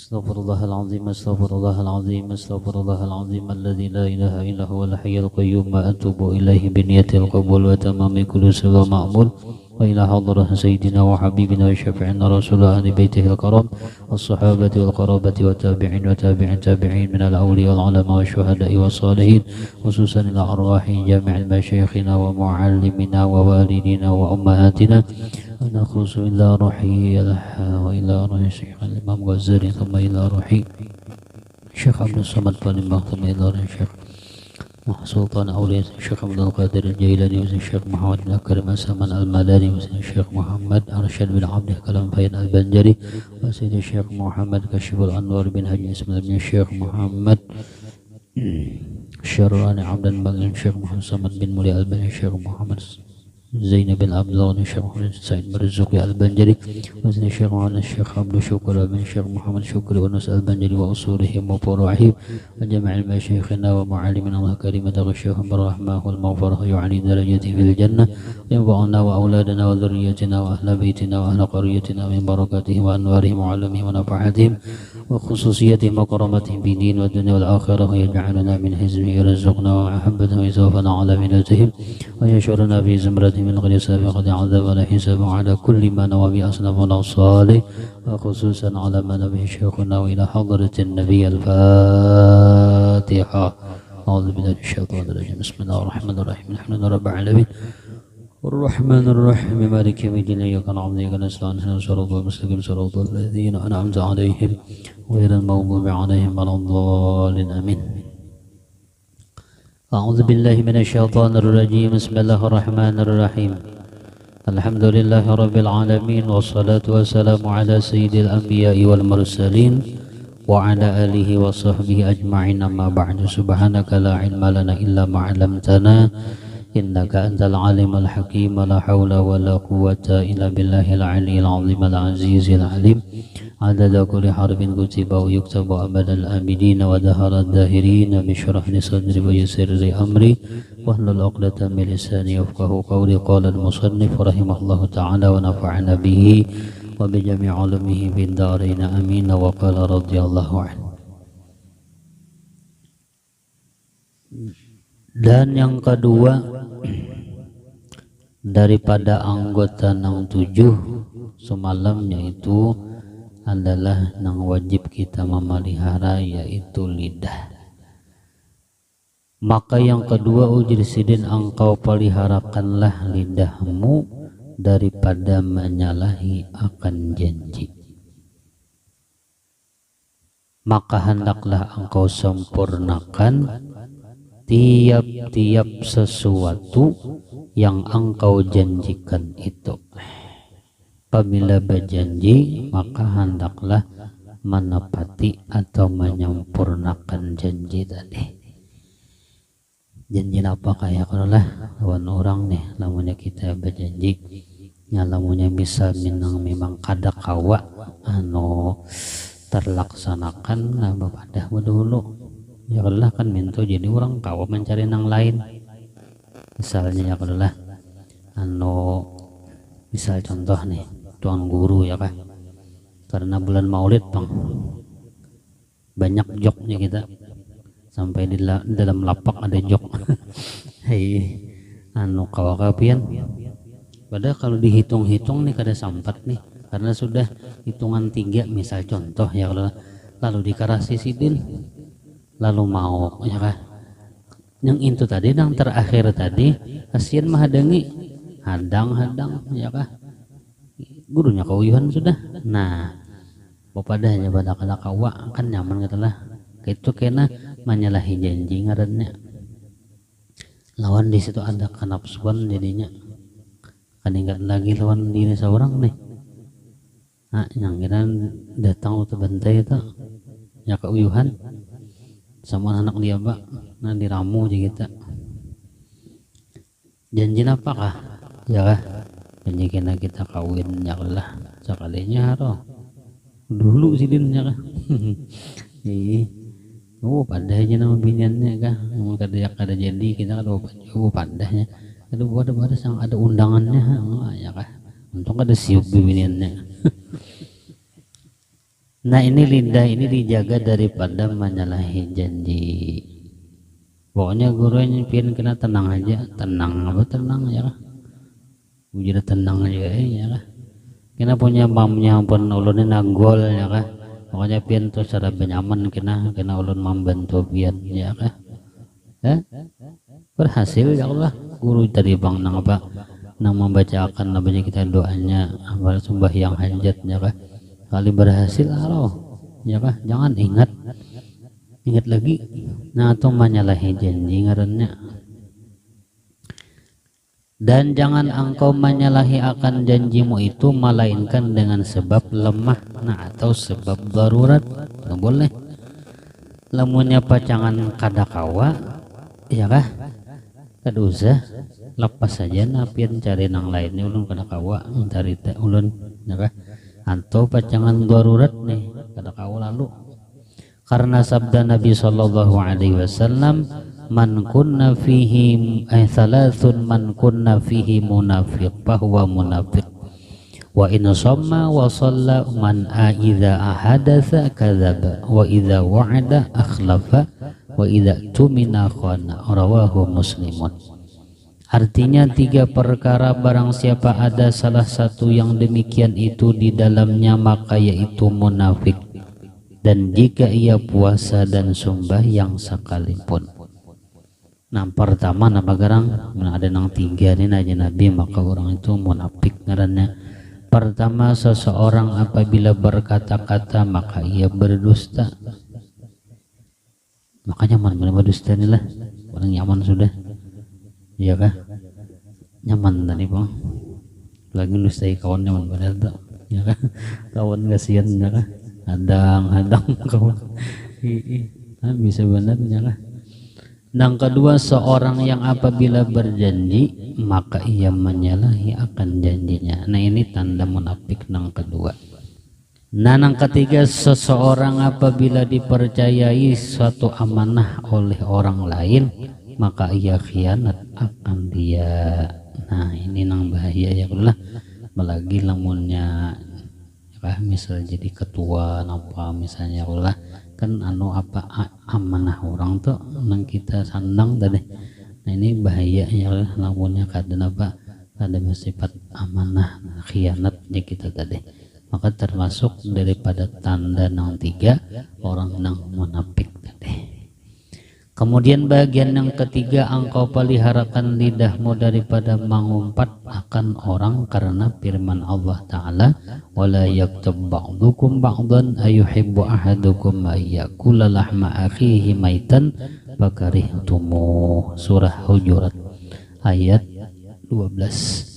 استغفر الله العظيم استغفر الله العظيم استغفر الله العظيم الذي لا إله إلا هو الحي القيوم أتوب إليه بنية القبول وتمام كل سوى مأمول وإلى حضرة سيدنا وحبيبنا وشفيعنا رسول أهل بيته الكرام والصحابة والقرابة والتابعين وتابع التابعين من الأولياء والعلماء والشهداء والصالحين خصوصا إلى أرواح جامع مشايخنا ومعلمنا ووالدينا وأمهاتنا ونخلص إلى روحي وإلى روح الشيخ الإمام غزالي ثم إلى روحي الشيخ عبد الصمد فالإمام ثم إلى روح الشيخ سلطان أولياء الشيخ عبد القادر الجيلاني والشيخ محمد بن كريم السمان المداني والشيخ محمد أرشد بن عبد الكلام فين البنجري وسيد الشيخ محمد كشف الأنوار بن حج اسمه بن الشيخ محمد شراني عبد المغني الشيخ محمد صمد بن مولي البني الشيخ محمد زينب بن عبد الله الشيخ محمد سعيد مرزوقي البنجري وزن الشيخ محمد الشيخ عبد الشكر بن الشيخ محمد شكري ونس البنجري وأصولهم وفروعهم وجميع مشايخنا ومعلمنا الله كريم تغشيهم بالرحمة والمغفرة ويعلي درجته في الجنة وينفعنا وأولادنا وذريتنا وأهل بيتنا وأهل قريتنا من بركاتهم وأنوارهم وعلمهم ونفعاتهم وخصوصيتهم وكرامتهم في الدين والدنيا والآخرة ويجعلنا من حزبه يرزقنا ومحبته ويزوفنا على ملتهم ويشعرنا في زمرته من غير سابقة عذاب ولا حساب على كل ما نوى به أصنافنا الصالح وخصوصا على ما نبيه شيخنا وإلى حضرة النبي الفاتحة. أعوذ بالله من الشيطان الرجيم بسم الله الرحمن الرحيم الحمد لله رب العالمين الرحمن الرحيم مالك يوم الدين إياك نعبد وإياك نستعين اهدنا الصراط المستقيم صراط الذين أنعمت عليهم غير المغضوب عليهم ولا الضالين آمين. أعوذ بالله من الشيطان الرجيم بسم الله الرحمن الرحيم الحمد لله رب العالمين والصلاة والسلام على سيد الأنبياء والمرسلين وعلى آله وصحبه أجمعين أما بعد سبحانك لا علم لنا إلا ما علمتنا إنك أنت العليم الحكيم لا حول ولا قوة إلا بالله العلي العظيم العزيز العليم عدد كل حرف كتب ويكتب أبد الآبدين ودهر الداهرين بشرح لي صدري ويسر لي أمري واحلل عقدة من لساني يفقه قولي. قال المصنف رحمه الله تعالى ونفعنا به وبجميع علومه في الدارين آمين. وقال رضي الله عنه. Dan yang kedua daripada anggota nang 7 semalam yaitu adalah nang wajib kita memelihara yaitu lidah. Maka yang kedua ujir sidin engkau peliharakanlah lidahmu daripada menyalahi akan janji. Maka hendaklah engkau sempurnakan tiap-tiap sesuatu yang engkau janjikan itu. Apabila berjanji maka hendaklah menepati atau menyempurnakan janji tadi. Janji apa kayak kalau lah lawan orang nih, lamunnya kita berjanji lamunnya bisa memang kada kawa terlaksanakan nah bapadah dulu ya Allah kan minta jadi orang kawa mencari nang lain. Misalnya ya Allah misal contoh nih tuan guru ya kan, karena bulan maulid bang banyak joknya kita sampai di dalam lapak ada jok. Hei kawa-kapian padahal kalau dihitung-hitung nih kada sampat nih karena sudah hitungan 3 misal contoh ya Allah, lalu dikarasi sidin lalu mau ya kan yang itu tadi yang terakhir tadi kasihan mahadangi hadang ya kan gurunya kauyuhan sudah. Nah bapadahnya pada kada kawa kan nyaman kata lah itu kena menyalahi janji ngarannya lawan di situ ada kenapsuan jadinya kan enggak lagi lawan diri seorang nih. Nah yang kira datang untuk bantai itu ya kauyuhan sama anak dia pak nah diramu aja kita janji apakah ya kah janji kena kita kawin ya lah sekalinya roh dulu sidin ya kah padahnya nama biniannya kah kada jadi kita kada padahnya ada sang ada undangannya ya kah untung kada siup biniannya. Nah ini lidah ini dijaga daripada menyalahi janji. Pokoknya guru nyimpiin kena tenang aja, tenang apa tenang ya lah. Udah tenang aja ya lah. Kena punya mamnya pun ulun nanggol ya kah. Pokoknya pian tuh secara benyaman kena ulun membantu pian ya kah. Berhasil ya Allah. Guru tadi bang nang apa? Nang membacakan namanya kita doanya amal sembahyang hajat ya kah. Kali berhasil halo ya kah, jangan ingat lagi nah atau menyalahi janji ngarannya. Dan jangan engkau menyalahi akan janjimu itu melainkan dengan sebab lemah nah atau sebab darurat. Nggak boleh lamunnya pacangan kadakawa ya kah, kada usah lepas saja napian cari nang lainnya ulun kadakawa cari ulun ya kah. Atau pacangan darurat nih kada kau lalu karena sabda Nabi sallallahu alaihi wasallam man kunna fihi thalathun man kunna fihi munafiq bahwa munafiq wa in shamma wa shalla man idza ahadatsa kadzaba wa idza wa'ada akhlafa wa idza tumina khana rawahu muslimun. Artinya 3 perkara barang siapa ada salah satu yang demikian itu di dalamnya maka yaitu munafik. Dan jika ia puasa dan sembahyang sekalipun. Nah pertama nama garang ada nang 3 nih aja Nabi maka orang itu munafik ngarannya. Pertama seseorang apabila berkata-kata maka ia berdusta. Makanya mana berdusta nih lah orang nyaman sudah. Iya kah? Nyaman tadi bang. Lagi nustai kawan nyaman benar tak? Iya kah? Kawan kasihan ya kah? Hadang kawan. Nah, bisa benar ya kah? Yang kedua seorang yang apabila berjanji maka ia menyalahi akan janjinya. Nah ini tanda munafik yang kedua. Nah yang ketiga seseorang apabila dipercayai suatu amanah oleh orang lain maka ia khianat akan dia. Nah ini nang bahaya ya Allah. Apalagi lamunnya ya, misal jadi ketua apa misalnya Allah kan anu apa amanah orang tuh nang kita sandang tadi. Nah ini bahaya ya Allah lamunnya kadang apa ada sifat amanah khianatnya kita tadi. Maka termasuk daripada tanda nang 3 orang nang munafik tadi. Kemudian bagian yang ketiga engkau peliharakan lidahmu daripada mengumpat akan orang karena firman Allah Ta'ala wala yaktab ba'dukum ba'dan ayuhibbu ahadukum ayyakula lahma akhihi maitan fakarihtumuh. Surah Hujurat ayat 12.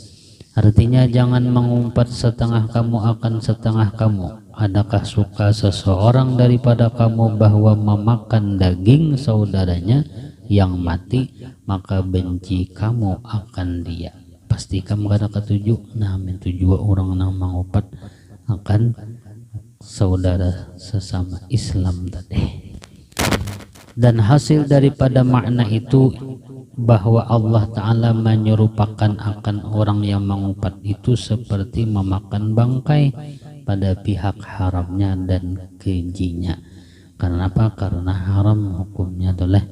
Artinya jangan mengumpat setengah kamu akan setengah kamu. Adakah suka seseorang daripada kamu bahwa memakan daging saudaranya yang mati, maka benci kamu akan dia. Pasti kamu kada ketujuh. Nah, mentuju orang yang mengumpat akan saudara sesama Islam tadi. Dan hasil daripada makna itu bahwa Allah Ta'ala menyerupakan akan orang yang mengumpat itu seperti memakan bangkai pada pihak haramnya dan kejinya. Karena apa? Karena haram hukumnya adalah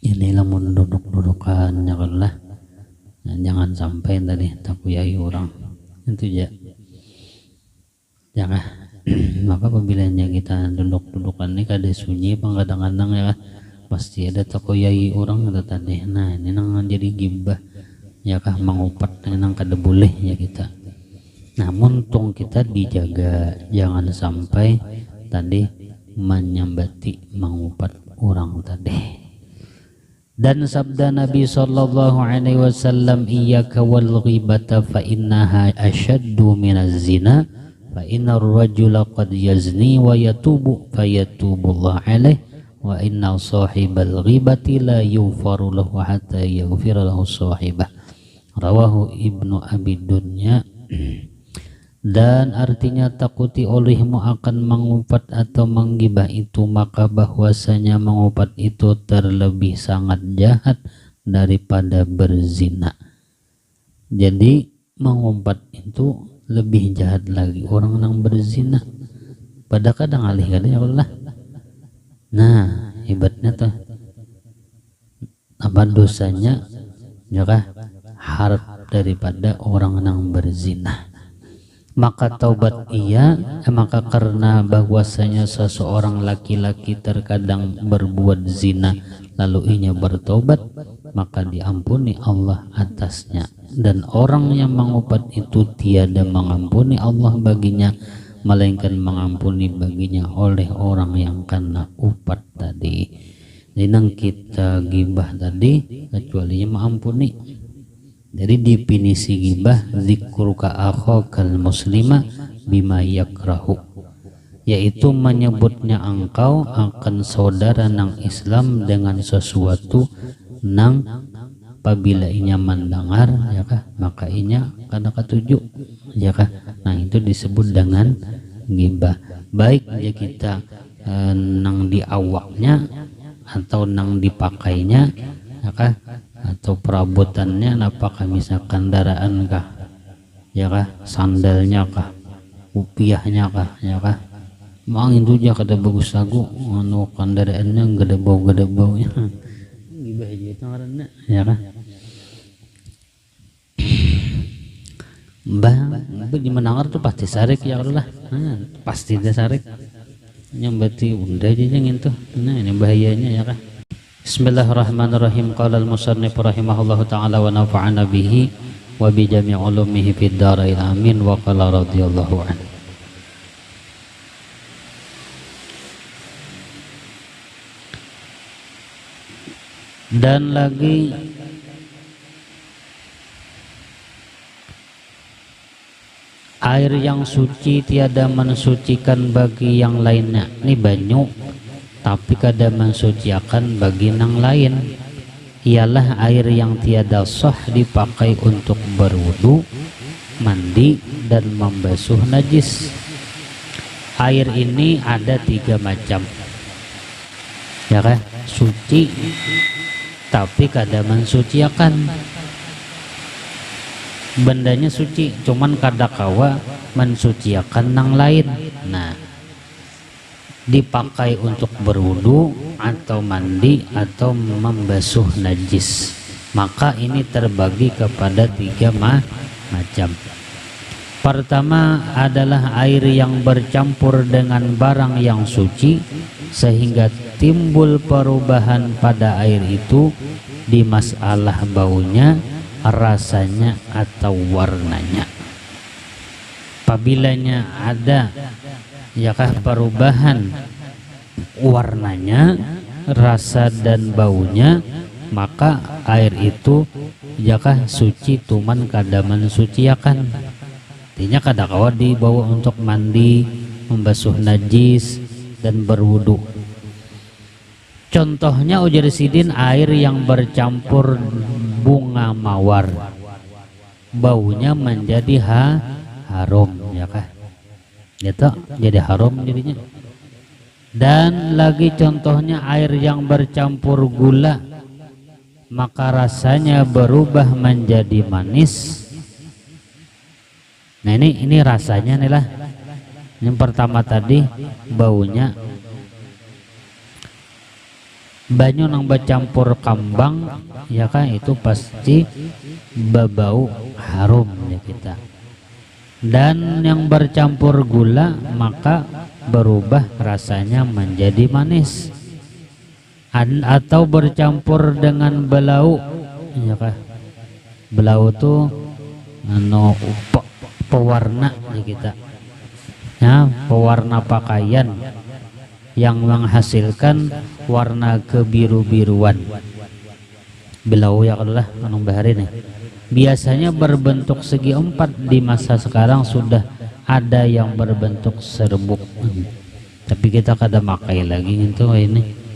inilah menduduk-dudukan ya Allah. Nah, jangan sampai tadi takuyai orang itu ya. Jangan maka pemilihannya kita duduk-dudukan ini kada sunyi kadang-kadang ya pasti ada takuyai orang ada tadi. Nah ini nang jadi gibah ya kah mengupat nang kada boleh ya kita. Namun tung kita dijaga jangan sampai tadi menyambati mengupat orang tadi. Dan sabda Nabi sallallahu alaihi wasallam iyyaka wal ghibata fa innaha ashaddu minaz zina fa innar rajula qad yazni wa yatubu fayatubullah alaihi wa inna sahibal ghibati la yughfaru lahu hatta yaghfira lahu sahibah. Rawahu Ibnu Abi Dunya. Dan artinya takuti olehmu akan mengumpat atau menggibah itu maka bahwasanya mengumpat itu terlebih sangat jahat daripada berzina. Jadi mengumpat itu lebih jahat lagi orang yang berzina. Pada kadang alih kadang ya Allah. Nah, hebatnya tuh apa dosanya ya harap daripada orang yang berzina. Maka taubat maka karena bahwasanya seseorang laki-laki terkadang berbuat zina lalu ianya bertobat, maka diampuni Allah atasnya, dan orang yang mengupat itu tiada mengampuni Allah baginya, melainkan mengampuni baginya oleh orang yang kena upat tadi. Jadi nang kita gibah tadi kecuali mengampuni. Jadi definisi gibah zikruka akhakal muslima bima yakrahu, yaitu menyebutnya engkau akan saudara nang Islam dengan sesuatu nang apabila inya mendengar ya kah maka inya kada ketuju ya kah. Nah itu disebut dengan gibah. Baik ya kita nang di awaknya atau nang dipakainya ya kah, atau perabotannya, apakah misalkan kendaraan kah ya kah, sandalnya kah, rupiahnya kah ya kah. Mang itu aja kada bagus lagu anu kendaraannya gede baunya gibah aja itu ngaranna ya kah. Mbah di menangar tuh pasti sarik ya Allah. Pasti dia sarik nyambati unda aja yang itu. Nah ini bahayanya ya kah. Bismillahirrahmanirrahim. Qala al-musannif rahimahullahu ta'ala wa nafa'ana bihi wa bi jami' ulumihi fid dharain amin. Wa qala radhiyallahu anhu. Dan lagi air yang suci tiada mensucikan bagi yang lainnya. Ini banyu tapi kada mensuciakan bagi yang lain, ialah air yang tiada sah dipakai untuk berwudu, mandi dan membasuh najis. Air ini ada 3 macam ya kan, suci tapi kada mensuciakan. Bendanya suci cuman kada kawa mensuciakan yang lain. Nah dipakai untuk berwudu atau mandi atau membasuh najis, maka ini terbagi kepada 3 macam. Pertama adalah air yang bercampur dengan barang yang suci sehingga timbul perubahan pada air itu di masalah baunya, rasanya atau warnanya. Apabila ada yakah perubahan warnanya, rasa dan baunya, maka air itu yakah suci tuman kada mensuciakan. Artinya kada kawa dibawa untuk mandi, membasuh najis dan berwudu. Contohnya ujar sidin air yang bercampur bunga mawar, baunya menjadi harum yakah, gitu jadi haram jadinya. Dan lagi contohnya air yang bercampur gula, maka rasanya berubah menjadi manis. Nah ini rasanya nih lah. Yang pertama tadi baunya, banyu nang bercampur kambang ya kan, itu pasti berbau harum ya kita. Dan yang bercampur gula maka berubah rasanya menjadi manis. Atau bercampur dengan belau ya kah, belau tuh anu pewarna ya kita ya, pewarna pakaian yang menghasilkan warna kebiru-biruan. Belau ya Allah anu bahari nih biasanya berbentuk segi 4, di masa sekarang sudah ada yang berbentuk serbuk, tapi kita kada makai lagi gitu ini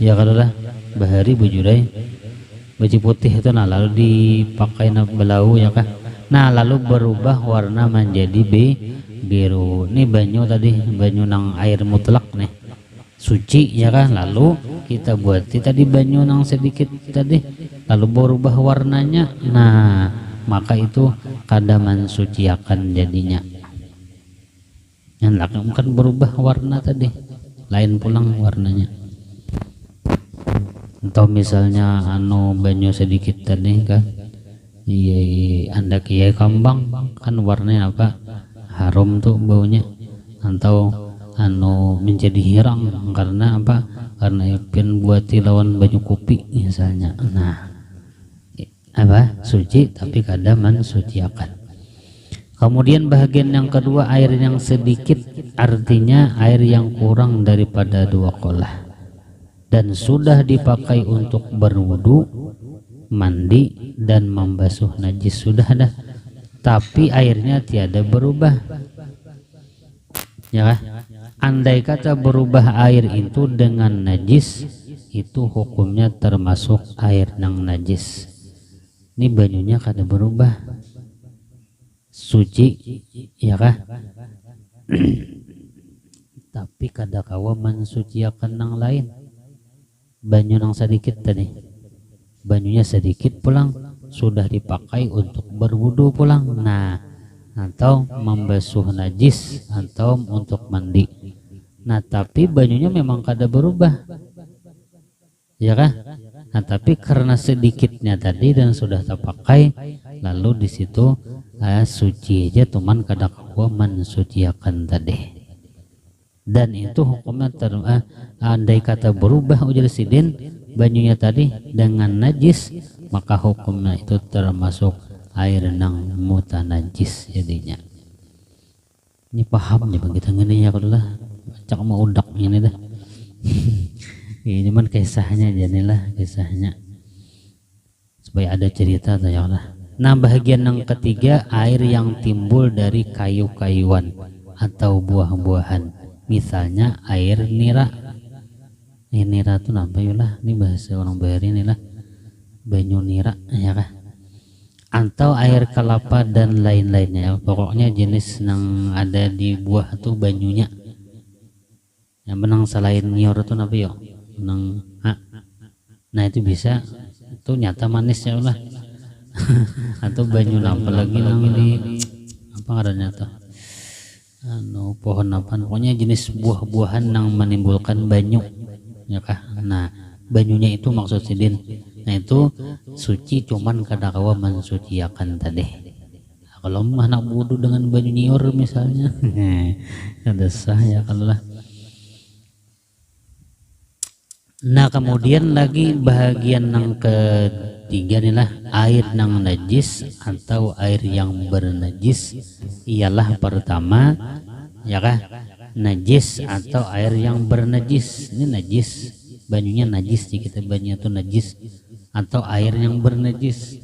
ya kada bahari bujurai baju putih itu. Nah lalu dipakai belau ya kah, nah lalu berubah warna menjadi biru. Ini banyu tadi, banyu nang air mutlak nih suci ya kan, lalu kita buat tadi banyu nang sedikit tadi lalu berubah warnanya. Nah maka itu kada mensuciakan jadinya. Yang kan berubah warna tadi, lain pulang warnanya. Atau misalnya banyu sedikit tadi kan, iya anda kiai kambang kan warnanya apa, harum tuh baunya. Atau menjadi hirang karena apa, karena ipin buati lawan banyu kopi misalnya. Nah apa, suci tapi kada mensuciakan. Kemudian bagian yang kedua, air yang sedikit, artinya air yang kurang daripada 2 qolah dan sudah dipakai untuk berwudu, mandi dan membasuh najis, sudah ada, tapi airnya tiada berubah. Ya, andai kata berubah air itu dengan najis, itu hukumnya termasuk air nang najis. Ini banyunya kada berubah, suci, ya kah? Tapi kada kawa mensuciakan nang lain. Banyu nang sedikit tadi, banyunya sedikit pulang, sudah dipakai untuk berwudu pulang. Nah, atau membasuh najis atau untuk mandi. Nah, tapi banyunya memang kada berubah, ya kah? Nah, tapi karena sedikitnya tadi dan sudah terpakai, lalu di situ suci aja, teman kada kawa mensuciakan tadi. Dan itu hukumnya andai kata berubah ujar sidin banyunya tadi dengan najis, maka hukumnya itu termasuk air nang mutanajis jadinya. Ini paham ya begitu ngene ya, kalau lah cak mau udak ini dah. Ini cuman kisahnya jadilah kisahnya supaya ada cerita ya Allah. Nah, bagian yang ketiga, air yang timbul dari kayu-kayuan atau buah-buahan. Misalnya air nira. Ini nira itu apa yulah? Ini bahasa orang Bahari inilah banyu nira, ya kah? Atau air kelapa dan lain-lainnya. Pokoknya jenis yang ada di buah itu banyunya. Yang benang selain nyor itu apa ya? Benang nah itu bisa, itu nyata manis ya Allah. Atau banyu apa lagi nang di apa ngarannya tuh? Pohon apa? Pokoknya jenis buah-buahan yang menimbulkan banyu, ya kah? Nah, banyunya itu maksud sidin. Nah, itu suci cuman kada kawa mensuciakan tadi. Nah, kalau mah nak wudu dengan banyu nyiur misalnya, kada sah ya kalau lah. Nah, kemudian lagi bagian yang ketiga inilah air nang najis atau air yang bernajis. Ialah pertama, ya kah, najis atau air yang bernajis. Ini najis, banyunya najis, kita banyu itu najis, atau air yang bernajis,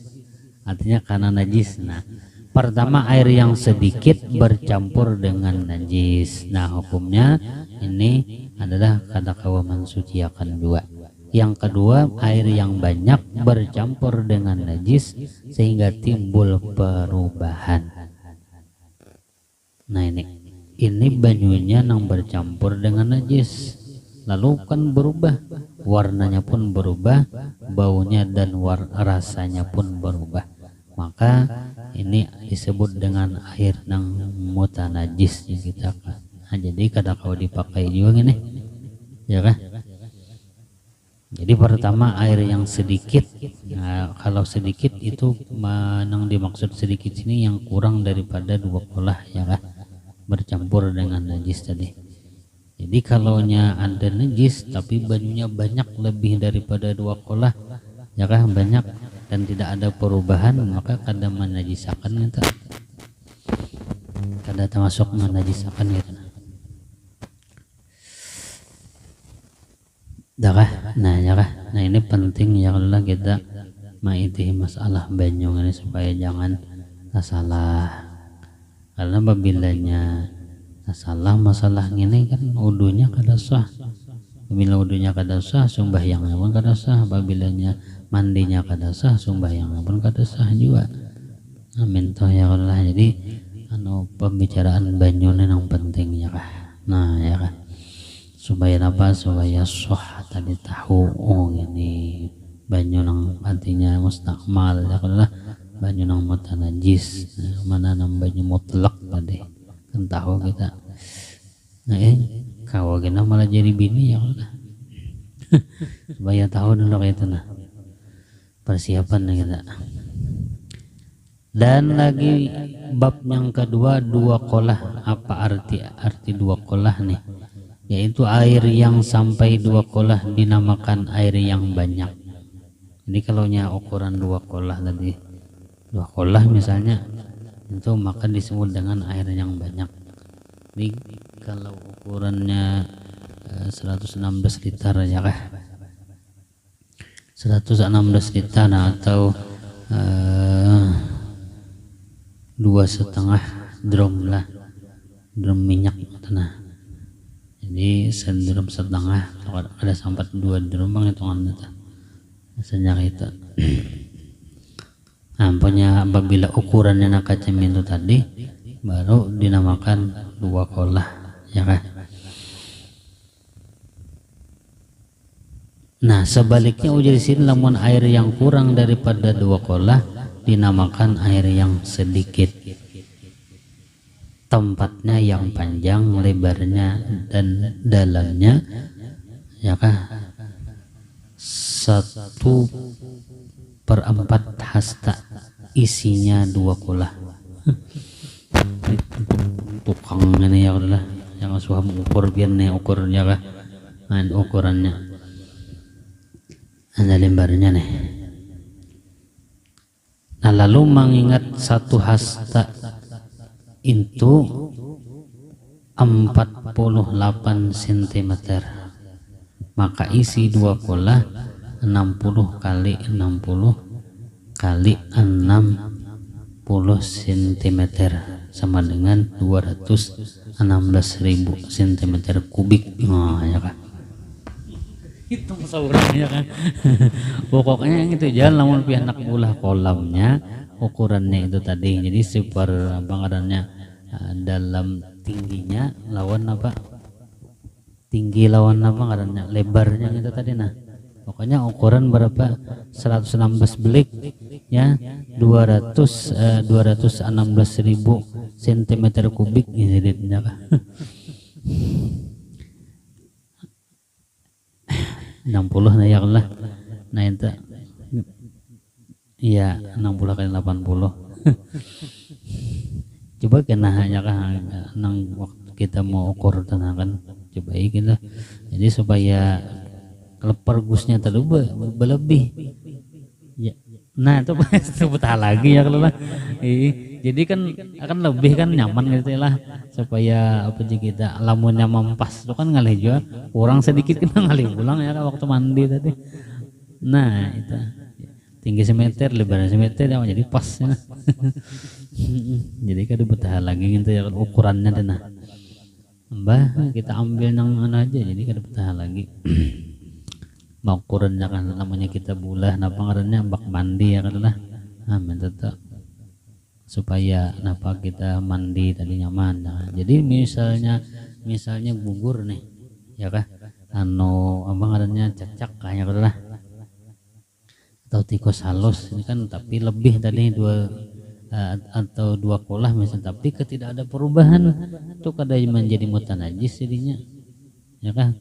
artinya karena najis. Nah, pertama air yang sedikit bercampur dengan najis. Nah, hukumnya ini adalah kada kawa mensuciakan dua. Yang kedua, air yang banyak bercampur dengan najis sehingga timbul perubahan. Nah, ini banyunya yang bercampur dengan najis, lalu kan berubah, warnanya pun berubah, baunya dan rasanya pun berubah. Maka ini disebut dengan air nang mutanajis ya kita kan. Nah, jadi kada kau dipakai juga ini, ya kan? Jadi pertama air yang sedikit. Nah, kalau sedikit itu yang dimaksud sedikit sini yang kurang daripada 2 qolah, ya kan? Bercampur dengan najis tadi. Jadi kalaunya ada najis tapi banyunya banyak lebih daripada 2 qolah, ya kan, banyak dan tidak ada perubahan, maka kada menajisakan itu. Kada termasuk menajisakan gitu. Nah, ya kah? Nah, ini penting ya kalau kita maiti masalah banyu ini supaya jangan salah. Karena apabila salah masalah ini kan wudunya kada sah. Apabila wudunya kada sah, sembahyangnya pun kada sah. Apabila mandinya kada sah, sembahyangnya pun kada sah juga. Amin toh ya Allah. Jadi pembicaraan banyu ini yang penting ya kah? Nah, ya kah? Supaya apa? Supaya sah tadi tahu, oh ini banyu nang artinya mustakmal ya Allah. banyu nang mata najis, mana nang banyu mutlak tadi kan tahu kita. Nah kawagina malah jadi bini ya udah. Supaya tahu dulu kayak itu nah persiapan kita. Dan lagi bab yang kedua dua qolah. Apa arti dua qolah nih? Yaitu air yang sampai dua qolah dinamakan air yang banyak. Jadi kalau ukuran dua qolah tadi, dua qolah misalnya itu maka disebut dengan air yang banyak. Jadi kalau ukurannya 116 liter ya kah? 116 liter atau 2,5 drum lah, drum minyak nah. Jadi sedrum setengah, ada sampai 2 drum bang hitungan itu sejak itu. Nah, punya apabila ukurannya nakacem itu tadi baru dinamakan dua qolah ya kan. Nah sebaliknya ujar di sini lamun air yang kurang daripada dua qolah dinamakan air yang sedikit, tempatnya yang panjang, lebarnya dan dalamnya ya kan 1/4 hasta, isinya 2 qolah. Tukang ini ya udah yang suah mengukur biar nih ukurnya kah main ukurannya ada lembarnya nih. Nah lalu mengingat 1 hasta itu 48 cm, maka isi 2 qolah 60 kali 60 kali 60 cm sama dengan 216.000 cm kubik. Oh ya kan itu saurannya kan. Pokoknya itu jangan lamun pianak ulah kolamnya ukurannya itu tadi. Jadi super apa ngarannya dalam tingginya lawan apa tinggi lawan apa ngarannya lebarnya itu tadi. Nah pokoknya ukuran berapa 116 belik ya 216.000 cm kubik ini kan. 60 nah ya Allah. Nah itu iya 60 kali 80. Coba kena hanya kan nang waktu kita mau ukur tenang kan coba kita. Jadi supaya kelepar gusnya terlalu berlebih ya. Nah itu sebut lagi ya kalau lah. Jadi kan akan lebih kan nyaman gitu lah supaya apa sih kita lamunnya mempas itu kan ngalih juga kurang sedikit kita ngalih pulang ya kan waktu mandi tadi. Nah itu tinggi semeter lebar semeter ya jadi pas ya. Jadi kan betah lagi gitu ya ukurannya dan nah mbah kita ambil nang mana aja jadi kan betah lagi. Mau ukurannya kan namanya kita bulah napa ngarannya bak mandi ya kan lah. Amin tetap supaya napa kita mandi tadi nyaman. Nah, jadi misalnya gugur nih ya kah anu apa ngarannya cacak kayak lah atau tikus halus ini kan tapi lebih tadi atau 2 qolah misalnya tapi tidak ada perubahan itu kada menjadi mutanajis jadinya ya kan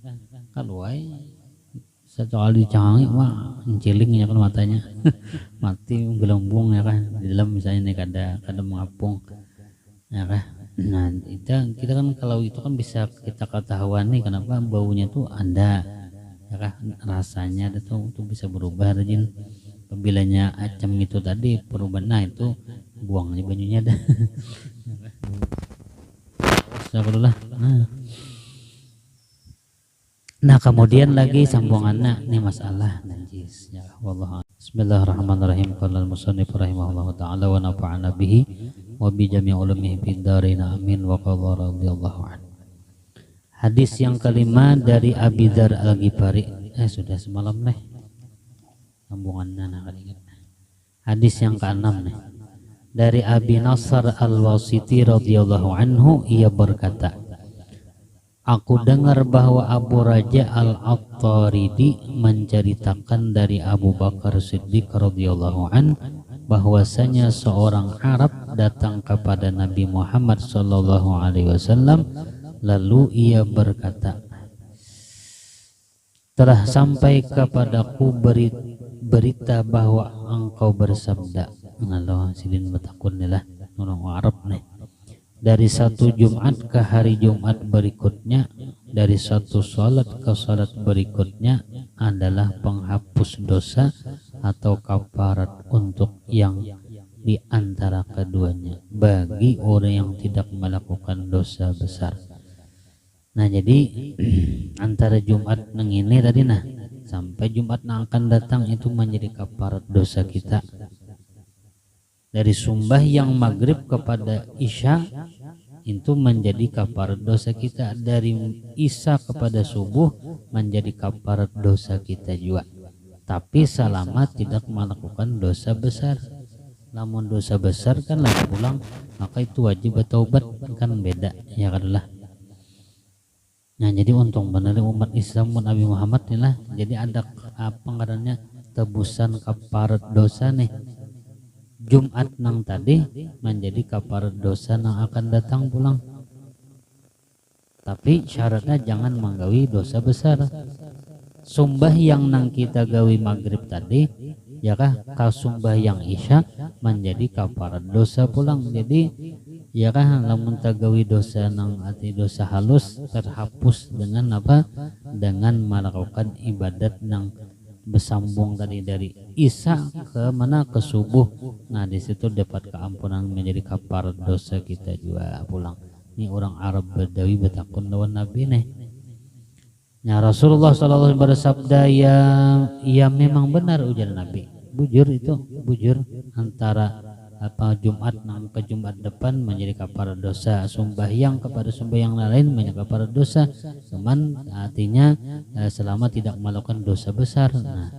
kalau setelah dicangi wah enciling ya kan matanya mati gelembung ya kan di dalam misalnya nih kada mengapung ya kan. Nah kita kan kalau itu kan bisa kita ketahuan nih kenapa baunya tuh ada ya kan rasanya ada tuh bisa berubah rajin apabila acam itu tadi perubahan nah itu buang aja banyunya dah. Nah kemudian lagi sambungannya ini masalah najis ya wallah. Bismillahirrahmanirrahim. Qala al-musannif rahimahullahu taala wa nafa'ana bihi wa bi jami' ulumihi fid dharain amin wa qala radhiyallahu anhu. Hadis yang kelima dari Abi Dzar Al-Ghifari. Sudah semalam nih sambungannya nah kali. Hadis yang keenam nih dari Abi Nasr Al-Wasiti radhiyallahu anhu ia berkata, aku dengar bahwa Abu Raja Al-Attaridi menceritakan dari Abu Bakar Siddiq radhiyallahu an bahwasanya seorang Arab datang kepada Nabi Muhammad sallallahu alaihi wasallam, lalu ia berkata, telah sampai kepadaku berita bahwa engkau bersabda, Allah sidin betakun nilah orang Arab nih, dari satu Jumat ke hari Jumat berikutnya, dari satu salat ke salat berikutnya adalah penghapus dosa atau kafarat untuk yang di antara keduanya bagi orang yang tidak melakukan dosa besar. Nah jadi antara Jumat nang ini tadi nah sampai Jumat yang akan datang itu menjadi kafarat dosa kita. Dari sembahyang maghrib kepada isya itu menjadi kafarat dosa kita. Dari isya kepada subuh menjadi kafarat dosa kita juga. Tapi selama tidak melakukan dosa besar. Namun dosa besar kan lagi pulang, maka itu wajib bertaubat, kan beda ya kan lah. Nah jadi untung benar umat Islam Nabi Muhammad inilah. Jadi ada apa ngarannya tebusan kafarat dosa nih. Jumat nang tadi menjadi kafarat dosa nang akan datang pulang. Tapi syaratnya jangan menggawi dosa besar. Sumbah yang nang kita gawi maghrib tadi, ya kah kasumbah yang isya menjadi kafarat dosa pulang. Jadi ya kah lamun tagawi dosa nang ati dosa halus terhapus dengan apa? Dengan melakukan ibadat nang bersambung tadi dari isya ke mana ke subuh. Nah di situ dapat keampunan menjadi kafarat dosa kita juga pulang. Ini orang Arab Badawi bertakun lawan Nabi nih. Ya Rasulullah SAW bersabda, ya memang benar ujar Nabi. Bujur itu bujur antara apa Jumat nang ke Jumat depan menjadi kafarat dosa, sembahyang kepada sembahyang lain menjadi kafarat dosa. Cuman artinya selama tidak melakukan dosa besar. Nah,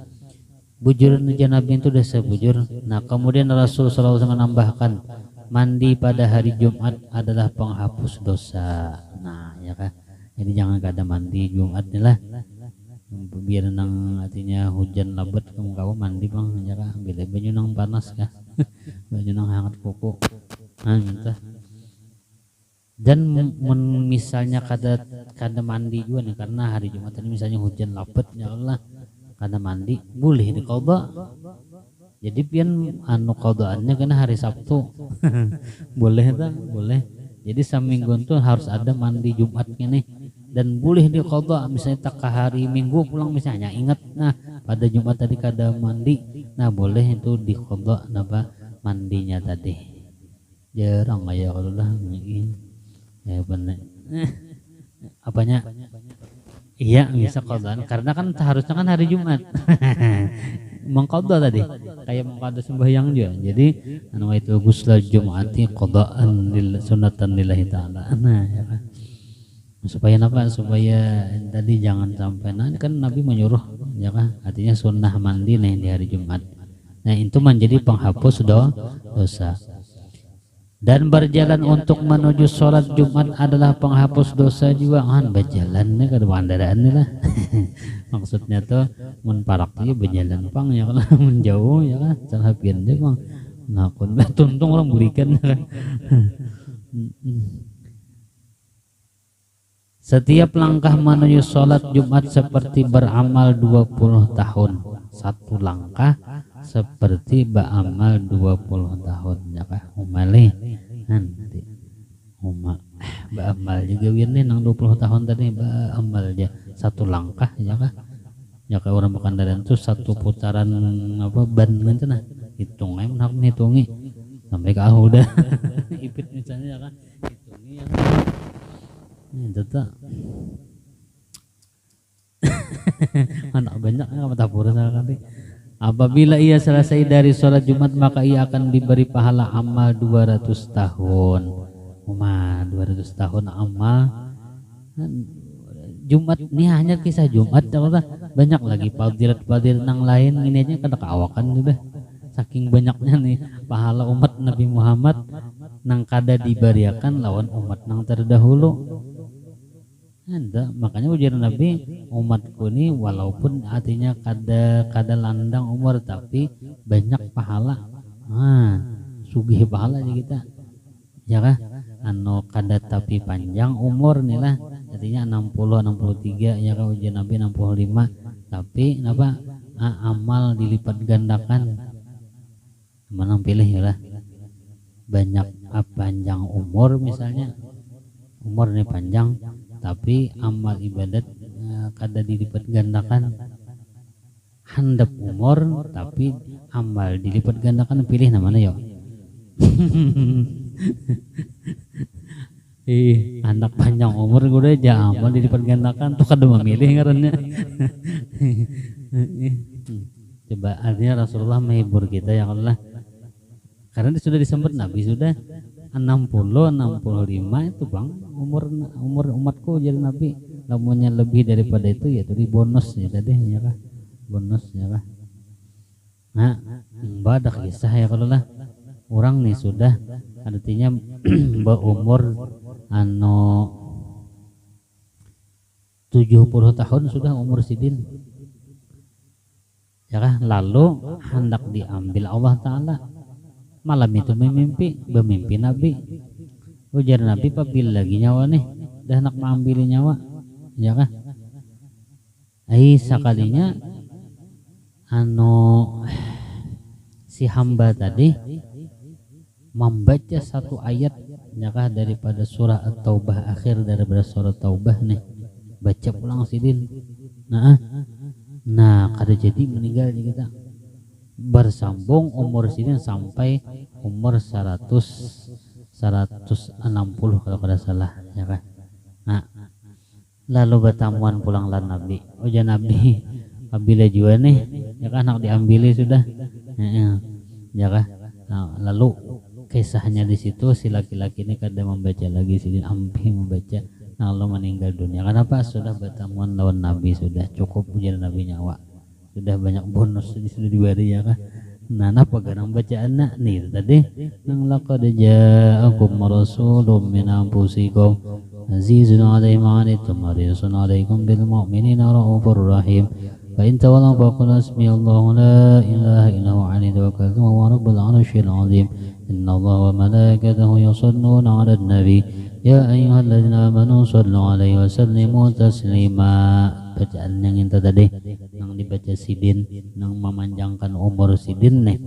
bujur Nabi itu dosa bujur. Nah, kemudian Rasulullah SAW menambahkan, mandi pada hari Jumat adalah penghapus dosa. Nah, ya kan. Jadi jangan kada mandi Jumat nih lah. Biar nang artinya hujan lebat kamu mandi bang ya kan. Bila baju nang panas kah. Baju nang hangat kuku. Nah, gitu. Dan misalnya kada mandi juga nih karena hari Jumat ini misalnya hujan lebat ya Allah kada mandi boleh diqadha. Jadi pian anu qadhaannya kena hari Sabtu. Boleh tak? Boleh. Jadi saminggu itu harus ada mandi Jumat nih. Dan boleh diqadha misalnya tak ke hari Minggu pulang misalnya ingat nah pada Jumat tadi kada mandi, nah boleh itu diqadha napa mandinya tadi. Jarang ya kalau lah ya benar. Apanya? Iya bisa qadhaan karena kan harusnya kan hari Jumat. Mengqadha tadi kayak mengqadha sembahyang juga. Jadi anu itu ghusl Jumati qadhaan lil sunnatan lillahi taala. Nah ya kan. Supaya apa? Supaya tadi jangan sampai nah kan Nabi menyuruh ya kan artinya sunnah mandi nih di hari Jumat. Nah itu menjadi penghapus dosa. Dan berjalan untuk menuju sholat Jumat adalah penghapus dosa juga kan berjalan nih ke bandaraan nih lah. Maksudnya tuh mun parak dia berjalan pang ya kan menjauh ya kan sahabian deh bang. Nah kun tuntung orang berikan kan. Setiap langkah menuju sholat Jumat seperti beramal 20 tahun. Satu langkah seperti beramal 20 tahun. Ya kah? Umali. Nanti. Beramal juga wirni nang 20 tahun tadi beramal aja. Satu langkah ya kah? Ya kah orang Pakandaran itu satu putaran apa ban gitu nah. Hitung aja menak menghitungi. Sampai ke udah. Ipit misalnya ya kah? Hitungi ya. Ini tetap anak banyak yang matapura sekali. Apabila ia selesai dari sholat Jumat maka ia akan diberi pahala amal 200 tahun. 200 tahun amal Jumat ini hanya kisah Jumat banyak lagi fadilat nang lain ini aja kada keawakan sudah. Saking banyaknya nih pahala umat Nabi Muhammad nang kada diberiakan lawan umat nang terdahulu. Ada, makanya ujar Nabi umatku ini walaupun artinya kada landang umur tapi banyak pahala Sugih pahala aja kita ya kah, anu kada tapi panjang umur nih lah, artinya 60 63 ya kah, ujian Nabi 65, tapi kenapa amal dilipat gandakan. Mana pilih ya lah, banyak panjang umur, misalnya umur nih panjang tapi amal ibadat kada dilipat gandakan. Handap umur tapi amal dilipat gandakan, pilih namanya yo. Anak panjang umur gue aja amal dilipat gandakan tuh kada memilih ngarannya. Coba artinya Rasulullah menghibur kita ya Allah, karena sudah disebut Nabi sudah 60 65 itu bang umur umatku jadi Nabi. Lamunnya lebih daripada itu ya tadi bonus ya tadi ya kah, bonus ya kah. Nah badak kisah ya kalau lah orang nih sudah artinya berumur 70 tahun sudah umur sidin ya kah, lalu hendak diambil Allah Ta'ala. Malam itu bermimpi Nabi, ujar Nabi pabil lagi nyawa nih, dah hendak mengambil nyawa ya kah. Sekalinya si hamba tadi membaca satu ayat ya kah daripada surah At-Taubah, akhir daripada surah Taubah nih, baca pulang sidin. Nah kada jadi meninggal kita, bersambung umur sidin sampai umur 160 kalau kada salah ya kah. Nah lalu bertamuan pulang lah Nabi, ujar Nabi apabila juga nih ya kan nak diambil sudah ya kah. Nah, lalu kisahnya di situ si laki-laki ini kada membaca lagi sidin, ambil membaca. Nah Allah meninggal dunia. Kenapa? Sudah bertamuan lawan Nabi, sudah cukup ujar Nabi nyawa, sudah banyak bonus sudah diberi ya kah. Nah apa garang bacaan nih tadi nang laqad ja'akum rasulun min anfusikum azizun 'alaihi ma 'anittum harisun 'alaikum bil mu'minina raufur rahim fa in tawallaw faqul hasbiyallahu la ilaha illa huwa 'alaihi tawakkaltu wa huwa rabbul 'arsyil 'azim innallaha wa malaikatahu yusholluna 'alan nabi ya ayyuhalladzina amanu shallu 'alaihi wa sallimu taslima. Bacaan yang itu tadi yang dibaca sidin yang memanjangkan umur sidin nih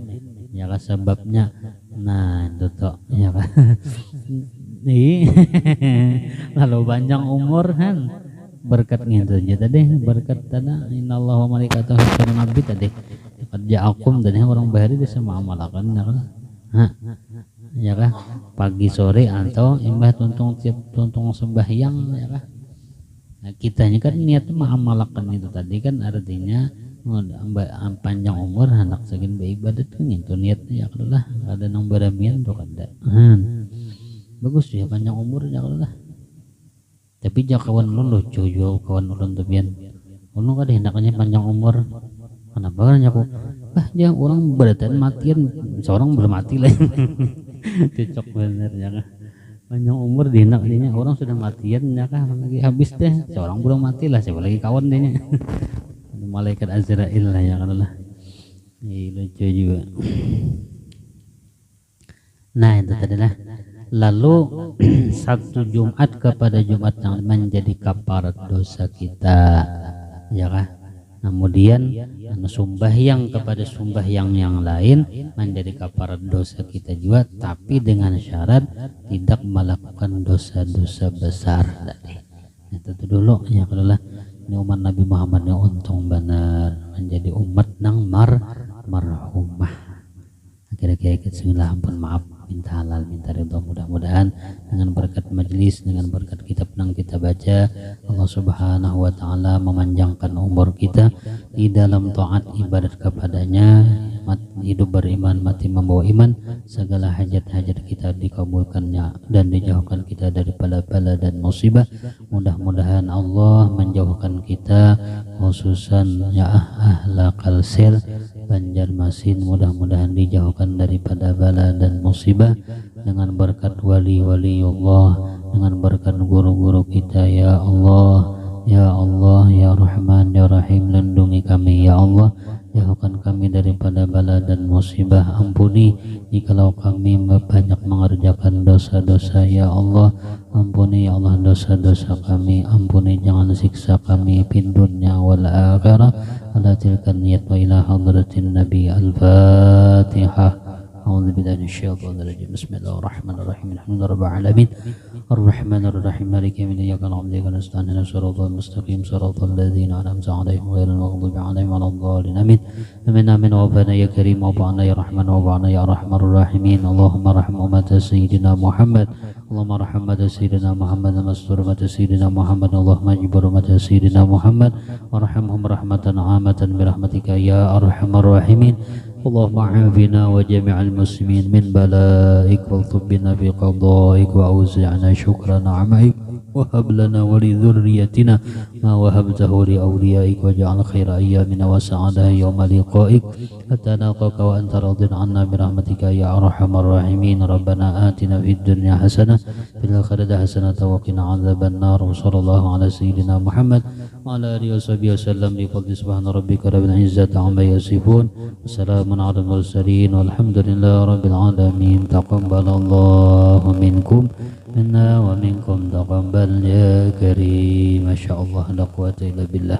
ya kan sebabnya. Nah itu toh ya kan. Lalu panjang umur kan berkat gitu aja tadi, berkat tanda innallaha wa malaikatahu yusholluna 'alan nabi tadi qad ja'akum, dan orang bahari bisa mengamalkan ya kan. Ya kan pagi sore atau imbah tuntung sembahyang ya kan. Nah kitanya kan niat mengamalkan itu tadi kan, artinya panjang umur anak segin beribadat kan itu niatnya ya Allah, ada nang beramian tuh kada. Bagus ya panjang umur ya Allah. Tapi jangan kawan lu lucu juga kawan ulun tuh bian. Ulun kada hendaknya panjang umur. Kenapa kan aku? Jangan orang beratan matian, seorang belum mati lah. Cocok bener ya kan. Panjang umur dinaknya orang sudah matian ya kah, lagi habis deh, seorang belum mati lah, siapa lagi kawan dehnya. Malaikat Azrail lah ya Allah. Lucu juga. Nah itu tadi lah. Lalu satu Jumat kepada Jumat yang menjadi kafarat dosa kita ya kah. Kemudian sembahyang kepada sembahyang yang lain menjadi kafarat dosa kita juga, tapi dengan syarat tidak melakukan dosa-dosa besar tadi. Itu dulu ya kalau ini umat Nabi Muhammad yang untung benar menjadi umat nang marhumah. Kira-kira kita ampun maaf, minta halal, minta ridho, mudah-mudahan dengan berkat majelis, dengan berkat kitab yang kita baca, Allah Subhanahu wa Ta'ala memanjangkan umur kita di dalam taat ibadat kepadanya, hidup beriman, mati membawa iman, segala hajat-hajat kita dikabulkannya dan dijauhkan kita dari bala-bala dan musibah. Mudah-mudahan Allah menjauhkan kita khususan ya ahlakal sir Banjarmasin, mudah-mudahan dijauhkan daripada bala dan musibah dengan berkat wali-waliullah, dengan berkat guru-guru kita ya Allah. Ya Allah, ya Rahman, ya Rahim, lindungi kami ya Allah jauhkan kami daripada bala dan musibah. Ampuni jikalau kami banyak mengerjakan dosa-dosa ya Allah. Ampuni ya Allah dosa-dosa kami, ampuni jangan siksa kami fid dunya wal akhirah. Ala tilkan niyat wa ila hadratin nabi. Al-Fatihah. أعوذ بالله من الشيطان الرجيم بسم الله الرحمن الرحيم الحمد لله رب العالمين الرحمن الرحيم مالك يوم الدين إياك نعبد وإياك نستعين اهدنا الصراط المستقيم صراط الذين أنعمت عليهم غير المغضوب عليهم ولا الضالين آمين آمين آمين وفانا يا كريم وفانا يا رحمن وفانا يا أرحم الراحمين اللهم ارحم أمة سيدنا محمد اللهم ارحم أمة سيدنا محمد واستر أمة سيدنا محمد اللهم اجبر أمة سيدنا محمد وارحمهم رحمة عامة برحمتك يا أرحم الراحمين اللهم عافنا وجميع المسلمين من بلائك والطب بنا بقضائك وأوزعنا شكر نعمائك وهب لنا ولذريتنا ما وهبته لأوليائك واجعل خير أيامنا وسعادها يوم لقائك حتى نلقاك وأنت راض عنا برحمتك يا أرحم الراحمين ربنا آتنا في الدنيا حسنة في الآخرة حسنة وقنا عذاب النار وصلى الله على سيدنا محمد وعلى آله وصحبه وسلم بفضل سبحان ربك رب العزة عما يصفون وسلام على المرسلين والحمد لله رب العالمين تقبل الله منكم منا ومنكم تقبل يا كريم ما شاء الله لا قوة إلا بالله